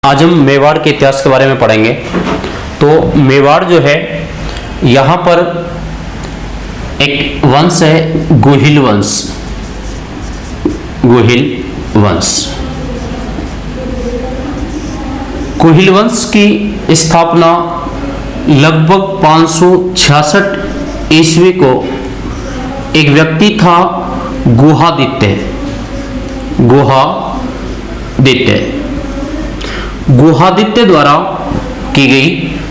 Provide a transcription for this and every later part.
आज हम मेवाड़ के इतिहास के बारे में पढ़ेंगे। तो मेवाड़ जो है, यहाँ पर एक वंश है गोहिल वंश। गोहिल वंश, गोहिल वंश की स्थापना लगभग 566 ईस्वी को एक व्यक्ति था गुहादित्य। गुहादित्य द्वारा की गई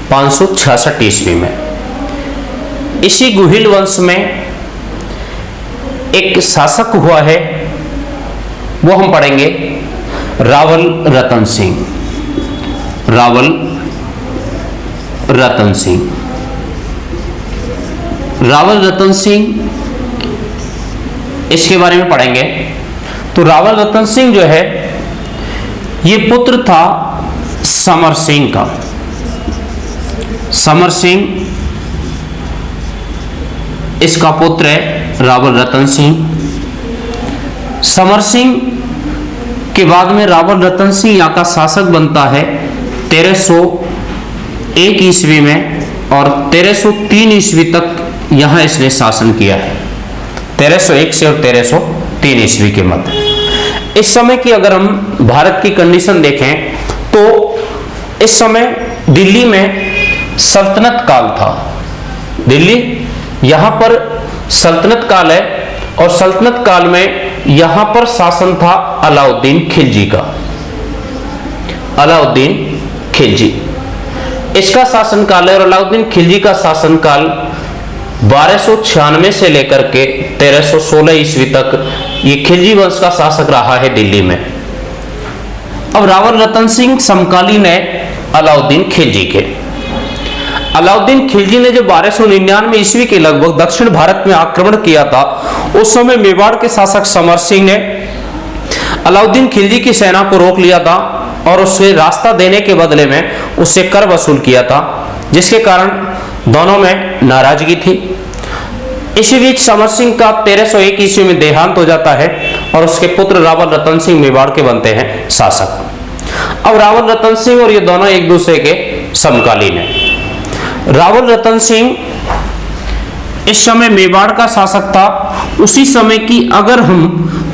566 ईस्वी में। इसी गुहिल वंश में एक शासक हुआ है, वो हम पढ़ेंगे रावल रतन सिंह। रावल रतन सिंह, रावल रतन सिंह, इसके बारे में पढ़ेंगे। तो रावल रतन सिंह जो है, ये पुत्र था समर सिंह का। समर सिंह इसका पुत्र है रावल रतन सिंह। समर सिंह के बाद में रावल रतन सिंह यहाँ का शासक बनता है 1301 ईस्वी में, और 1303 ईस्वी तक यहाँ इसने शासन किया है। 1301 से और 1303 ईस्वी के मध्य। इस समय की अगर हम भारत की कंडीशन देखें तो इस समय दिल्ली में सल्तनत काल था। दिल्ली यहाँ पर सल्तनत काल है, और सल्तनत काल में यहाँ पर शासन था अलाउद्दीन खिलजी का। अलाउद्दीन खिलजी, इसका शासन काल है। और अलाउद्दीन खिलजी का शासन काल 1296 से लेकर के 1316 ईस्वी तक ये खिलजी वंश का शासक रहा है दिल्ली में। अब रावल रतन सिंह समकालीन है अलाउद्दीन खिलजी के। अलाउद्दीन खिलजी ने जो 1299 ईस्वी के लगभग दक्षिण भारत में आक्रमण किया था, उस समय मेवाड़ के शासक समर सिंह ने अलाउद्दीन खिलजी की सेना को रोक लिया था और उसे रास्ता देने के बदले में उससे कर वसूल किया था, जिसके कारण दोनों में नाराजगी थी। इसी बीच समर सिंह का 1301 ईस्वी में देहांत हो जाता है और उसके पुत्र रावल रतन सिंह मेवाड़ के बनते हैं शासक। अब रावल रतन सिंह और ये दोनों एक दूसरे के समकालीन हैं। रावल रतन सिंह इस समय मेवाड़ का शासक था। उसी समय की अगर हम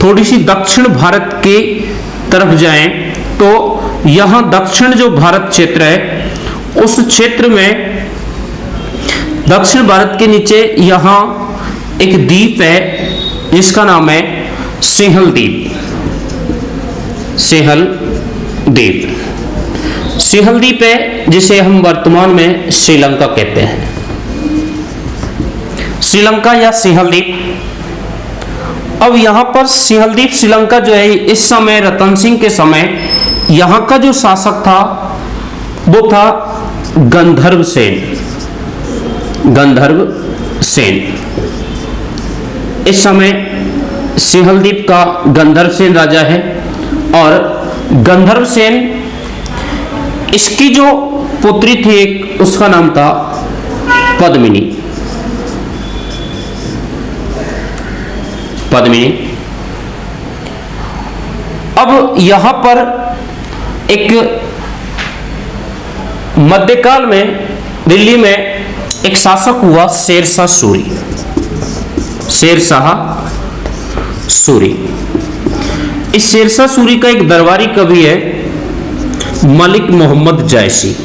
थोड़ी सी दक्षिण भारत के तरफ जाएं तो यहाँ दक्षिण जो भारत क्षेत्र है, उस क्षेत्र में दक्षिण भारत के नीचे यहाँ एक द्वीप है जिसका नाम है सिंहल द्वीप। सिंहल द्वीप, सिंहल द्वीप है जिसे हम वर्तमान में श्रीलंका कहते हैं। श्रीलंका या सिंहल द्वीप। अब यहाँ पर सिंहल द्वीप श्रीलंका जो है, इस समय रतन सिंह के समय यहाँ का जो शासक था वो था गंधर्व सेन। गंधर्व सेन, इस समय सिंहल द्वीप का गंधर्व सेन राजा है। और गंधर्व सेन, इसकी जो पुत्री थी एक, उसका नाम था पद्मिनी। पद्मिनी। अब यहां पर एक मध्यकाल में दिल्ली में एक शासक हुआ शेरशाह सूरी। शेरशाह सूरी, इस शेरशाह सूरी का एक दरबारी कवि है मलिक मोहम्मद जायसी।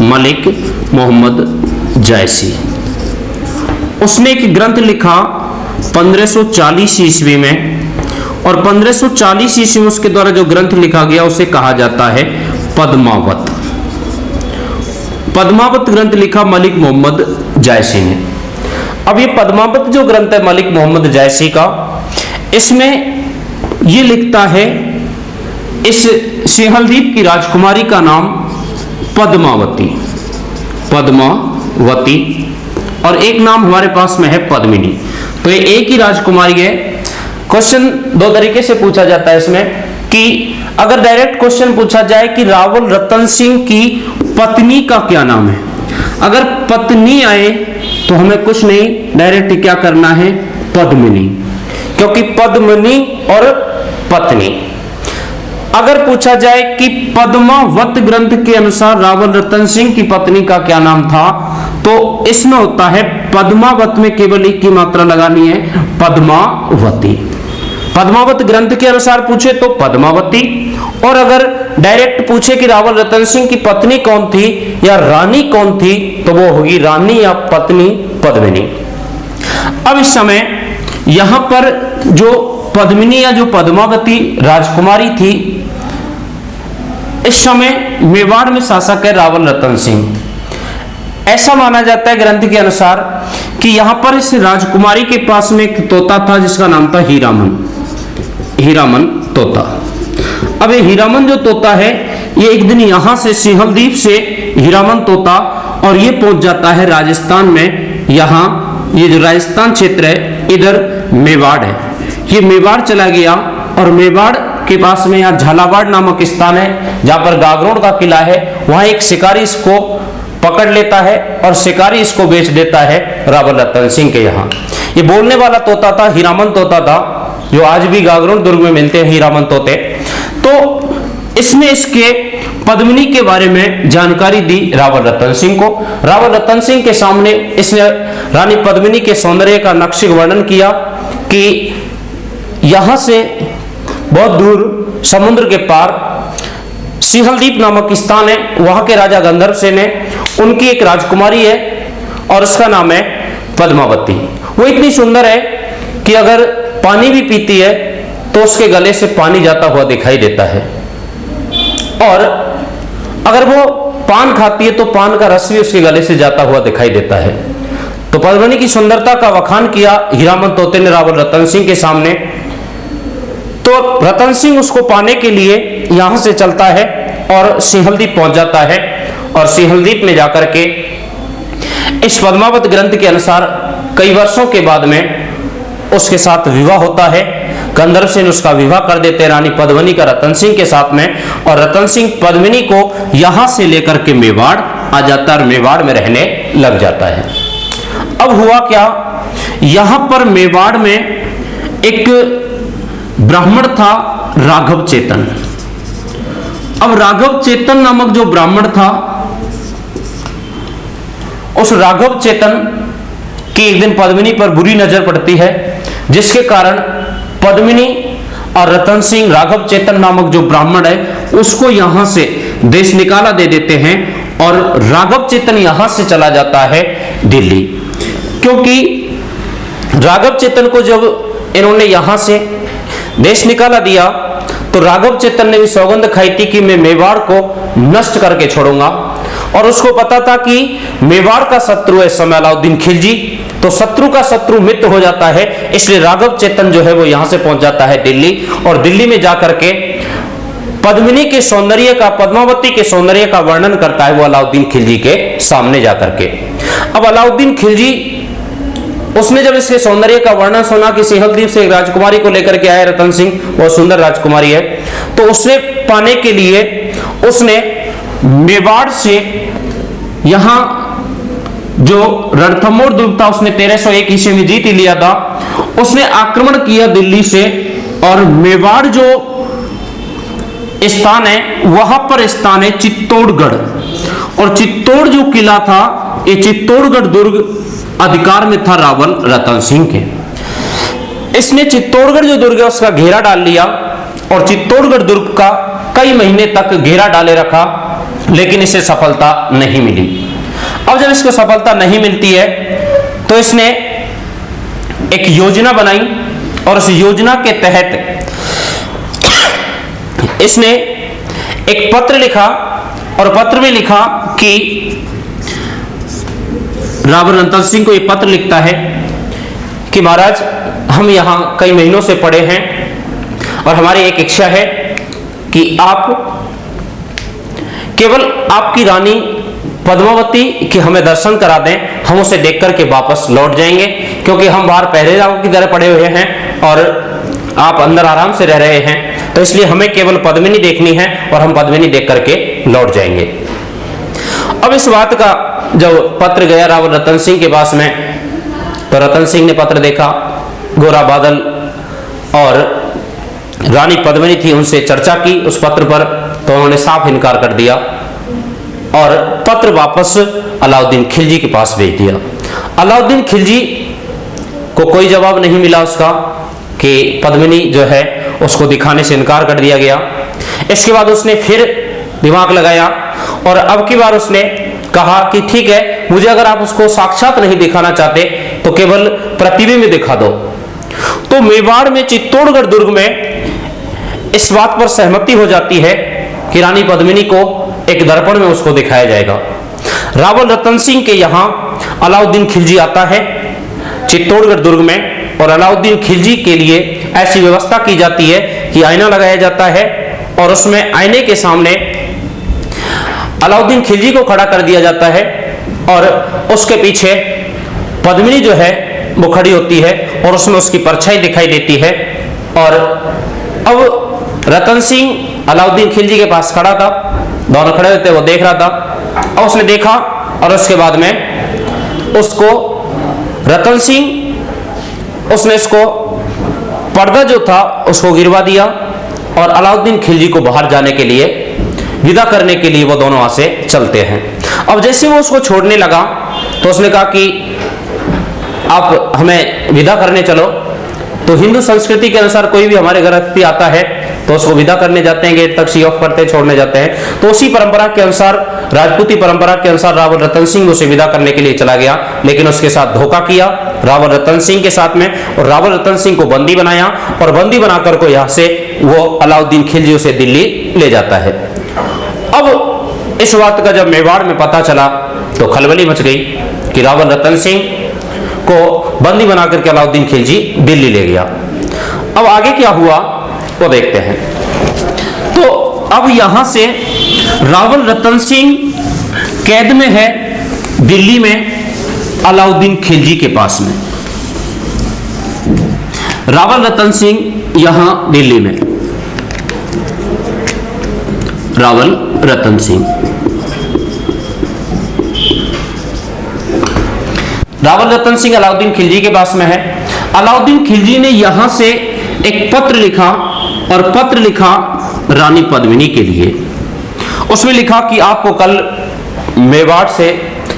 मलिक मोहम्मद जायसी, उसने एक ग्रंथ लिखा 1540 ईस्वी में, और 1540 ईस्वी में उसके द्वारा जो ग्रंथ लिखा गया उसे कहा जाता है पद्मावत। पद्मावत ग्रंथ लिखा मलिक मोहम्मद जायसी ने। अब ये पद्मावत जो ग्रंथ है मलिक मोहम्मद जायसी का, इसमें ये लिखता है इस सिंहल द्वीप की राजकुमारी का नाम पद्मावती। पद्मावती, और एक नाम हमारे पास में है पद्मिनी। तो ये एक ही राजकुमारी है। क्वेश्चन दो तरीके से पूछा जाता है इसमें, कि अगर डायरेक्ट क्वेश्चन पूछा जाए कि रावल रतन सिंह की पत्नी का क्या नाम है, अगर पत्नी आए तो हमें कुछ नहीं, डायरेक्ट क्या करना है, पद्मिनी, क्योंकि पद्मिनी और पत्नी अगर पूछा जाए कि पद्मावत ग्रंथ के अनुसार रावल रतन सिंह की पत्नी का क्या नाम था, तो इसमें होता है पद्मावत में केवल एक की मात्रा लगानी है, पद्मावती। पद्मावत ग्रंथ के अनुसार पूछे तो पद्मावती, और अगर डायरेक्ट पूछे कि रावल रतन सिंह की पत्नी कौन थी या रानी कौन थी, तो वो होगी रानी या पत्नी पद्मिनी। अब इस समय यहां पर जो पद्मिनी या जो पद्मावती राजकुमारी थी, इस समय मेवाड़ में शासक है रावल रतन सिंह। ऐसा माना जाता है ग्रंथ के अनुसार कि यहां पर इस राजकुमारी के पास में एक तोता था जिसका नाम था हीरामन, हीरामन तोता। अब ये हीरामन जो तोता है, ये एक दिन यहां से सिंहलदीप से हीरामन तोता और ये पहुंच जाता है राजस्थान में। यहां ये जो राजस्थान क्षेत्र है, इधर मेवाड़ है, ये मेवाड़ चला गया और मेवाड़ के पास में यहाँ झालावाड़ नामक स्थान है जहां पर गागरोड का किला है। वहां एक शिकारी इसको पकड़ लेता है और शिकारी इसको बेच देता है रावल रतन सिंह के यहाँ। ये बोलने वाला तोता था, हीरामन तोता था, जो आज भी गागरोड दुर्ग में मिलते हैं हीरामन तोते। तो इसने इसके पद्मिनी के बारे में जानकारी दी रावल रतन सिंह को। रावल रतन सिंह के सामने इसने रानी पद्मिनी के सौंदर्य का नक्शे का वर्णन किया कि यहां से बहुत दूर समुद्र के पार सिंहलदीप नामक स्थान है, वहां के राजा गंधर्व सेन है, उनकी एक राजकुमारी है और उसका नाम है पद्मावती। वो इतनी सुंदर है कि अगर पानी भी पीती है तो उसके गले से पानी जाता हुआ दिखाई देता है, और अगर वो पान खाती है तो पान का रस भी उसके गले से जाता हुआ दिखाई देता है। तो पद्मिनी की सुंदरता का बखान किया हीरामन तोते ने रावल रतन सिंह के सामने। तो रतन सिंह उसको पाने के लिए यहां से चलता है और सिंहलदीप पहुंच जाता है, और सिंहलदीप में जाकर के इस पद्मावत ग्रंथ के अनुसार कई वर्षों के बाद में उसके साथ विवाह होता है। गंधर्व सेन उसका विवाह कर देते हैं रानी पद्मिनी का रतन सिंह के साथ में, और रतन सिंह पद्मिनी को यहां से लेकर के मेवाड़ आ जाता है और मेवाड़ में रहने लग जाता है। अब हुआ क्या, यहां पर मेवाड़ में एक ब्राह्मण था राघव चेतन। अब राघव चेतन नामक जो ब्राह्मण था, उस राघव चेतन की एक दिन पद्मिनी पर बुरी नजर पड़ती है, जिसके कारण पद्मिनी और रतन सिंह राघव चेतन नामक जो ब्राह्मण है उसको यहां से देश निकाला दे देते हैं, और राघव चेतन यहां से चला जाता है दिल्ली। क्योंकि राघव चेतन को जब इन्होंने यहां से देश निकाला दिया तो राघव चेतन ने भी सौगंध खाई थी कि मैं मेवाड़ को नष्ट करके छोड़ूंगा, और उसको पता था कि मेवाड़ का शत्रु है समय अलाउद्दीन खिलजी, तो शत्रु का शत्रु मित्र हो जाता है। इसलिए राघव चेतन जो है वो यहां से पहुंच जाता है दिल्ली, और दिल्ली में जाकर के पद्मिनी के सौंदर्य का, पद्मावती के सौंदर्य का वर्णन करता है वो अलाउद्दीन खिलजी के सामने जाकर के। अब अलाउद्दीन खिलजी, उसने जब इसके सौंदर्य का वर्णन सुना कि सिंहलदीप से एक राजकुमारी को लेकर के आया रतन सिंह, वो सुंदर राजकुमारी है, तो उसने पाने के लिए उसने मेवाड़ से यहां जो रणथंभौर दुर्ग था उसने 1301 ईस्वी में जीत लिया था। उसने आक्रमण किया दिल्ली से, और मेवाड़ जो स्थान है वहां पर स्थान है चित्तौड़गढ़, और चित्तौड़ जो किला था, ये चित्तौड़गढ़ दुर्ग अधिकार में था रावल रतन सिंह के। इसने चित्तौड़गढ़ जो दुर्ग है उसका घेरा डाल लिया, और चित्तौड़गढ़ दुर्ग का कई महीने तक घेरा डाले रखा, लेकिन इसे सफलता नहीं मिली। अब जब इसको सफलता नहीं मिलती है तो इसने एक योजना बनाई, और उस योजना के तहत इसने एक पत्र लिखा, और पत्र में लिखा कि रावल रतन सिंह को यह पत्र लिखता है कि महाराज, हम यहां कई महीनों से पड़े हैं और हमारी एक इच्छा है कि आप केवल आपकी रानी पद्मावती के हमें दर्शन करा दें, हम उसे देख करके वापस लौट जाएंगे, क्योंकि हम बाहर पहरेदारों की तरह पड़े हुए हैं और आप अंदर आराम से रह रहे हैं, तो इसलिए हमें केवल पद्मिनी देखनी है और हम पद्मिनी देख करके लौट जाएंगे। अब इस बात का जब पत्र गया रावल रतन सिंह के पास में, तो रतन सिंह ने पत्र देखा, गोरा बादल और रानी पद्मिनी थी उनसे चर्चा की उस पत्र पर, तो उन्होंने साफ इनकार कर दिया और पत्र वापस अलाउद्दीन खिलजी के पास भेज दिया। अलाउद्दीन खिलजी को कोई जवाब नहीं मिला उसका कि पद्मिनी जो है उसको दिखाने से इनकार कर दिया गया। इसके बाद उसने फिर दिमाग लगाया और अब की बार उसने कहा कि ठीक है, मुझे अगर आप उसको साक्षात नहीं दिखाना चाहते तो केवल प्रतिबिंब दिखा दो। तो मेवाड़ में चित्तौड़गढ़ दुर्ग में इस बात पर सहमति हो जाती है कि रानी पद्मिनी को एक दर्पण में उसको दिखाया जाएगा। रावल रतन सिंह के यहां अलाउद्दीन खिलजी आता है चित्तौड़गढ़ दुर्ग में, और अलाउद्दीन खिलजी के लिए ऐसी व्यवस्था की जाती है कि आईना लगाया जाता है और उसमें आईने के सामने अलाउद्दीन खिलजी को खड़ा कर दिया जाता है और उसके पीछे पद्मिनी जो है वो खड़ी होती है और उसमें उसकी परछाई दिखाई देती है। और अब रतन सिंह अलाउद्दीन खिलजी के पास खड़ा था, दोनों खड़े थे, वो देख रहा था और उसने देखा और उसके बाद में उसको रतन सिंह उसने इसको पर्दा जो था उसको गिरवा दिया और अलाउद्दीन खिलजी को बाहर जाने के लिए विदा करने के लिए वो दोनों वहां से चलते हैं। अब जैसे वो उसको छोड़ने लगा तो उसने कहा कि आप हमें विदा करने चलो। तो हिंदू संस्कृति के अनुसार कोई भी हमारे घर अतिथि आता है तो उसको विदा करने जाते हैं, गेट तक सी ऑफ करते हैं, छोड़ने जाते हैं। तो उसी परंपरा के अनुसार, राजपूती परंपरा के अनुसार रावल रतन सिंह उसे विदा करने के लिए चला गया, लेकिन उसके साथ धोखा किया रावल रतन सिंह के साथ में, और रावल रतन सिंह को बंदी बनाया और बंदी बनाकर को यहां से वो अलाउद्दीन खिलजी उसे दिल्ली ले जाता है। अब इस बात का जब मेवाड़ में पता चला तो खलबली मच गई कि रावल रतन सिंह को बंदी बना करके अलाउद्दीन खिलजी दिल्ली ले गया। अब आगे क्या हुआ वो देखते हैं। तो अब यहां से रावल रतन सिंह कैद में है दिल्ली में अलाउद्दीन खिलजी के पास में। रावल रतन सिंह यहां दिल्ली में, रावल रतन सिंह, रावल रतन सिंह अलाउद्दीन खिलजी के पास में है। अलाउद्दीन खिलजी ने यहां से एक पत्र लिखा और पत्र लिखा रानी पद्मिनी के लिए। उसमें लिखा कि आपको कल मेवाड़ से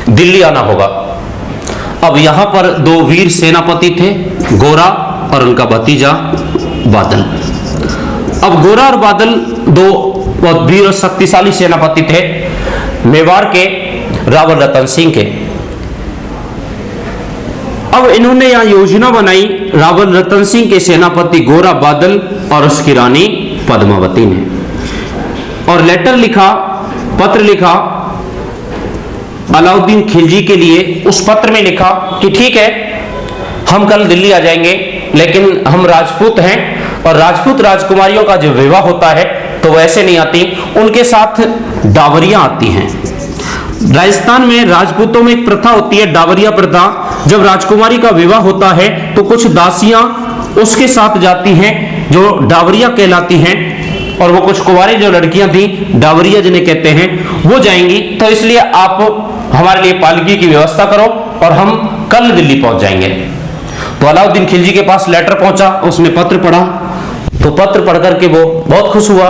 दिल्ली आना होगा। अब यहां पर दो वीर सेनापति थे, गोरा और उनका भतीजा बादल। अब गोरा और बादल दो बहुत वीर और शक्तिशाली सेनापति थे मेवाड़ के रावल रतन सिंह के। अब इन्होंने यहां योजना बनाई रावल रतन सिंह के सेनापति गोरा बादल और उसकी रानी पद्मावती ने, और लेटर लिखा, पत्र लिखा अलाउद्दीन खिलजी के लिए। उस पत्र में लिखा कि ठीक है, हम कल दिल्ली आ जाएंगे, लेकिन हम राजपूत हैं और राजपूत राजकुमारियों का जो विवाह होता है तो वैसे नहीं आती, उनके साथ डावरियां आती हैं। राजस्थान में राजपूतों में एक प्रथा होती है, डावरिया प्रथा। जब राजकुमारी का विवाह होता है तो कुछ दासियां उसके साथ जाती हैं जो डावरिया कहलाती हैं, और वो कुछ कुंवारी जो लड़कियां थी, डावरिया जिन्हें कहते हैं, वो जाएंगी। तो इसलिए आप हमारे लिए पालकी की व्यवस्था करो और हम कल दिल्ली पहुंच जाएंगे। तो अलाउद्दीन खिलजी के पास लेटर पहुंचा, उसमें पत्र पढ़ा, तो पत्र पढ़ करके वो बहुत खुश हुआ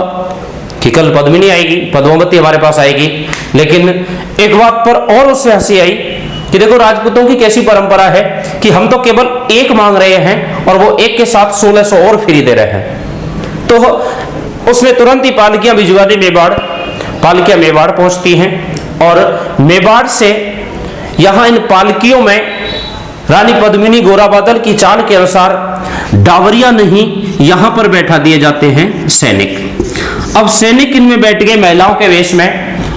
कि कल पद्मिनी आएगी, पद्मावती हमारे पास आएगी। लेकिन एक बात पर और उससे हंसी आई कि देखो राजपूतों की कैसी परंपरा है कि हम तो केवल एक मांग रहे हैं और वो एक के साथ 1600 और फ्री दे रहे हैं। तो उसने तुरंत ही पालकियां भिजवा दी मेवाड़। पालकियां मेवाड़ पहुंचती हैं और मेवाड़ से यहां इन पालकियों में रानी पद्मिनी गोरा बादल की चाल के अनुसार डावरिया नहीं, यहां पर बैठा दिए जाते हैं सैनिक। अब सैनिक इनमें बैठ गए महिलाओं के वेश में,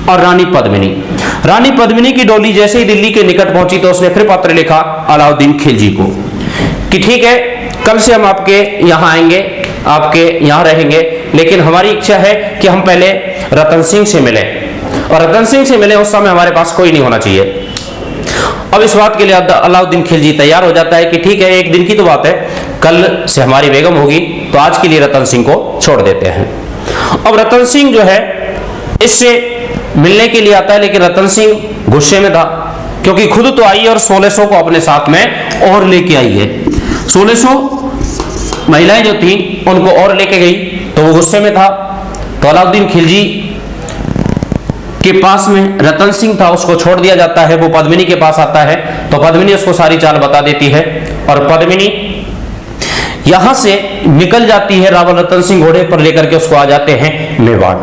और रानी पद्मिनी की डोली जैसे ही दिल्ली के निकट पहुंची तो उसने फिर पत्र लिखा अलाउद्दीन खिलजी को कि ठीक है, कल से हम आपके यहां आएंगे, आपके यहां रहेंगे, लेकिन हमारी इच्छा है कि हम पहले रतन सिंह से मिलें, और रतन सिंह से मिले उस समय हमारे पास कोई नहीं होना चाहिए। अब इस बात के लिए अलाउद्दीन खिलजी तैयार हो जाता है कि ठीक है, एक दिन की तो बात है, कल से हमारी बेगम होगी, तो आज के लिए रतन सिंह को छोड़ देते हैं। अब रतन सिंह जो है इससे मिलने के लिए आता है, लेकिन रतन सिंह गुस्से में था क्योंकि खुद तो आई और 1600 को अपने साथ में और लेके आई है। 1600 महिलाएं जो थी उनको और लेके गई तो वो गुस्से में था। तो अलाउद्दीन खिलजी के पास में रतन सिंह था, उसको छोड़ दिया जाता है। वो पद्मिनी के पास आता है तो पद्मिनी उसको सारी चाल बता देती है और पद्मिनी यहां से निकल जाती है। रावल रतन सिंह घोड़े पर लेकर के उसको आ जाते हैं मेवाड़।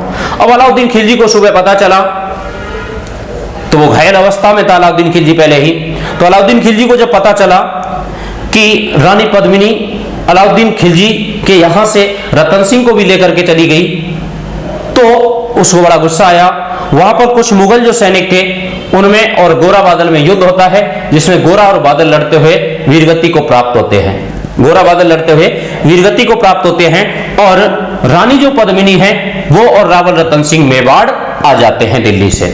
अब अलाउद्दीन खिलजी को सुबह पता चला, तो वो घायल अवस्था में था अलाउद्दीन खिलजी पहले ही। तो अलाउद्दीन खिलजी को जब पता चला कि रानी पद्मिनी अलाउद्दीन खिलजी के यहां से रतन सिंह को भी लेकर के चली गई, तो उसको बड़ा गुस्सा आया। वहां पर कुछ मुगल जो सैनिक थे उनमें और गोरा बादल में युद्ध होता है, जिसमें गोरा और बादल लड़ते हुए वीरगति को प्राप्त होते हैं। गोरा बादल लड़ते हुए वीरगति को प्राप्त होते हैं और रानी जो पद्मिनी है वो और रावल रतन सिंह मेवाड़ आ जाते हैं दिल्ली से।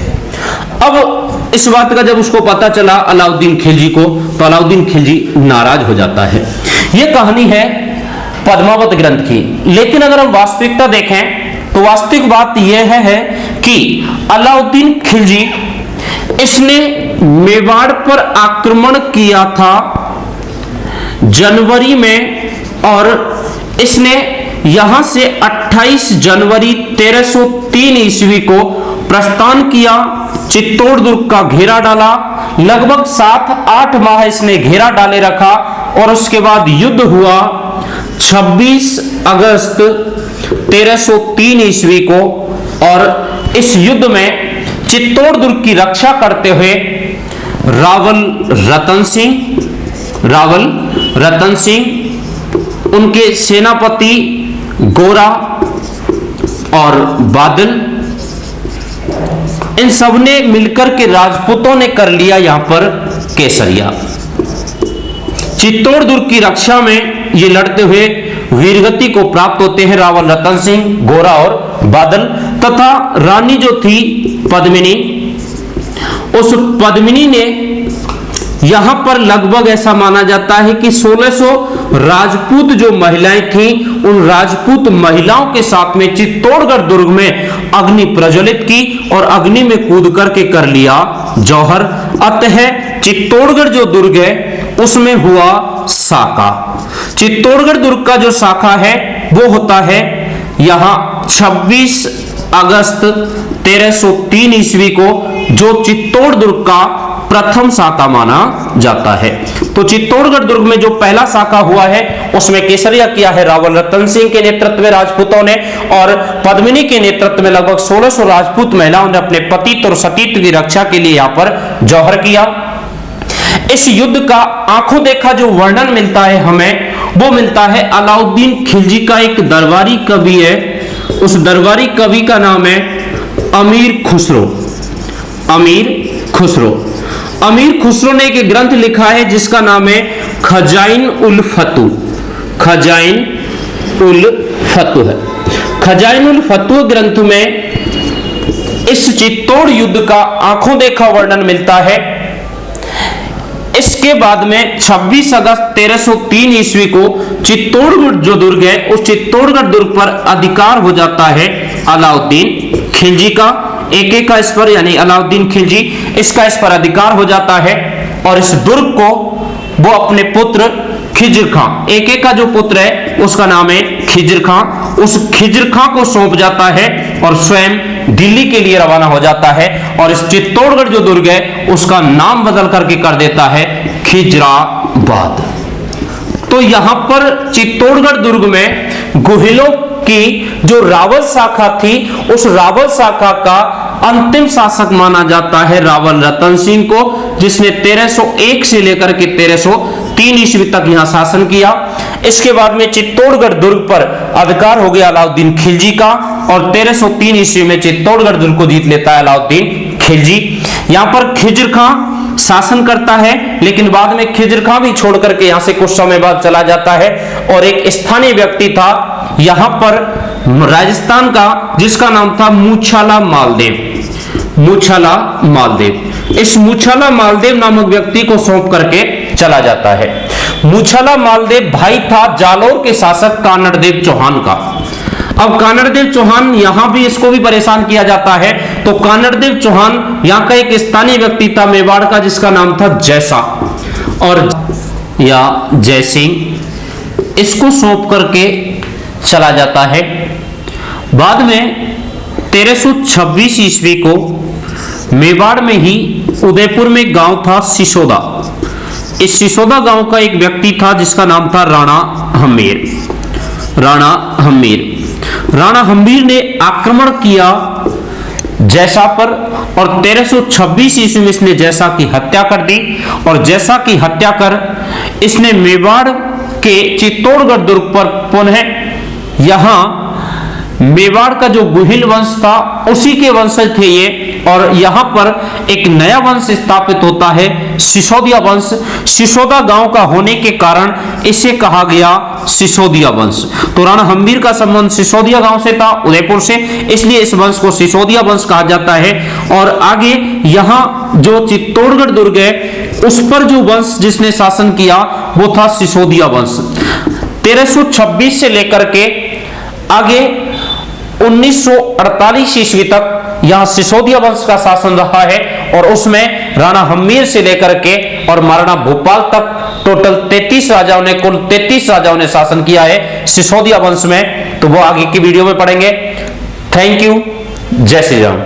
अब इस बात का जब उसको पता चला अलाउद्दीन खिलजी को, तो अलाउद्दीन खिलजी नाराज हो जाता है। यह कहानी है पद्मावत ग्रंथ की, लेकिन अगर हम वास्तविकता देखें तो वास्तविक बात यह है कि अलाउद्दीन खिलजी इसने मेवाड़ पर आक्रमण किया था जनवरी में, और इसने यहां से 28 जनवरी 1303 ईस्वी को प्रस्थान किया, चित्तौड़ दुर्ग का घेरा डाला। लगभग 7-8 माह इसने घेरा डाले रखा और उसके बाद युद्ध हुआ 26 अगस्त 1303 ईस्वी को। और इस युद्ध में चित्तौड़ दुर्ग की रक्षा करते हुए रावल रतन सिंह, उनके सेनापति गोरा और बादल, इन सबने मिलकर के राजपूतों ने कर लिया यहां पर केसरिया। चित्तौड़ दुर्ग की रक्षा में ये लड़ते हुए वीरगति को प्राप्त होते हैं रावल रतन सिंह, गोरा और बादल तथा रानी जो थी पद्मिनी। उस पद्मिनी ने यहां पर लगभग ऐसा माना जाता है कि 1600 राजपूत जो महिलाएं थीं, उन राजपूत महिलाओं के साथ में चित्तौड़गढ़ दुर्ग में अग्नि प्रज्वलित की और अग्नि में कूद करके कर लिया जौहर। अतः चित्तौड़गढ़ जो दुर्ग है उसमें हुआ साका। चित्तौड़गढ़ दुर्ग का जो साका है वो होता है यहां 26 अगस्त 1303 ईस्वी को, जो चित्तौड़ दुर्ग का प्रथम साका माना जाता है। तो चित्तौड़गढ़ दुर्ग में जो पहला साका हुआ है उसमें केसरिया किया है रावल रतन सिंह के नेतृत्व में राजपूतों ने, और पद्मिनी के नेतृत्व में लगभग 1600 राजपूत महिलाओं ने अपने पतित्व और सतीत्व की रक्षा के लिए यहां पर जौहर किया। इस युद्ध का आंखों देखा जो वर्णन मिलता है हमें, वो मिलता है अलाउद्दीन खिलजी का एक दरबारी कवि है। उस दरबारी कवि का नाम है अमीर खुसरो। अमीर खुसरो ने एक ग्रंथ लिखा है जिसका नाम है खजाइन उल फतू है। खजाइन उल फतू ग्रंथ में इस चित्तौड़ युद्ध का आंखों देखा वर्णन मिलता है। इसके बाद में 26 अगस्त 1303 ईस्वी को चित्तौड़गढ़ जो दुर्ग है उस चित्तौड़गढ़ दुर्ग पर अधिकार हो जाता है अलाउद्दीन खिलजी का। एके का इस पर, यानी अलाउद्दीन खिलजी, इसका इस पर अधिकार हो जाता है और इस दुर्ग को वो अपने पुत्र खिज्र खां, एके का जो पुत्र है उसका नाम है खिज्र खां, उस खिज्र खां को सौंप जाता है और स्वयं दिल्ली के लिए रवाना हो जाता है और इस चित्तौड़गढ़ जो दुर्ग है उसका नाम बदल करके कर देता है खिजराबाद। तो यहां पर चित्तौड़गढ़ दुर्ग में गोहिलों की जो रावल शाखा थी, उस रावल शाखा का अंतिम शासक माना जाता है रावल रतन सिंह को, जिसने 1301 से लेकर के 1303 ईस्वी तक यहां शासन किया। इसके बाद में चित्तौड़गढ़ दुर्ग पर अधिकार हो गया अलाउद्दीन खिलजी का और 1303 ईस्वी में चित्तौड़गढ़ दुर्ग को जीत लेता है अलाउद्दीन खिलजी। यहां पर खिज्र खां शासन करता है, लेकिन बाद में खिज्र खां भी छोड़ करके यहां से कुछ समय बाद चला जाता है और एक स्थानीय व्यक्ति था यहां पर राजस्थान का, जिसका नाम था मूछाला मालदेव। इस मूछाला मालदेव नामक व्यक्ति को सौंप करके चला जाता है। मूछाला मालदेव भाई था जालौर के शासक कानड़देव चौहान का। अब कानड़देव चौहान यहां भी इसको भी परेशान किया जाता है, तो कानड़देव चौहान यहां का एक स्थानीय व्यक्ति था मेवाड़ का, जिसका नाम था जैसा और या जयसिंह, इसको सौंप करके चला जाता है बाद में 1326 ईस्वी को मेवाड़ में ही उदयपुर में एक गांव था सिसोदा। इस सिसोदा गांव का एक व्यक्ति था जिसका नाम था राणा हम्मीर। राणा हम्मीर ने आक्रमण किया जैसा पर, और 1326 ईस्वी में इसने जैसा की हत्या कर दी, और जैसा की हत्या कर इसने मेवाड़ के चित्तौड़गढ़ दुर्ग पर पुनः यहां मेवाड़ का जो गुहिल वंश था उसी के वंशज थे ये, और यहां पर एक नया वंश स्थापित होता है सिसोदिया वंश। सिसोदा गांव का होने के कारण इसे कहा गया सिसोदिया वंश। तो राणा हम्मीर का संबंध सिसोदिया गांव से था, उदयपुर से, इसलिए इस वंश को सिसोदिया वंश कहा जाता है। और आगे यहां जो चित्तौड़गढ़ दुर्ग है उस पर जो वंश जिसने शासन किया वो था सिसोदिया वंश। 1326 से लेकर के आगे 1948 ईस्वी तक यहां सिसोदिया वंश का शासन रहा है, और उसमें राणा हम्मीर से लेकर के और महाराणा भोपाल तक टोटल 33 राजाओं ने, कुल 33 राजाओं ने शासन किया है सिसोदिया वंश में। तो वो आगे की वीडियो में पढ़ेंगे। Thank you. जय श्री राम।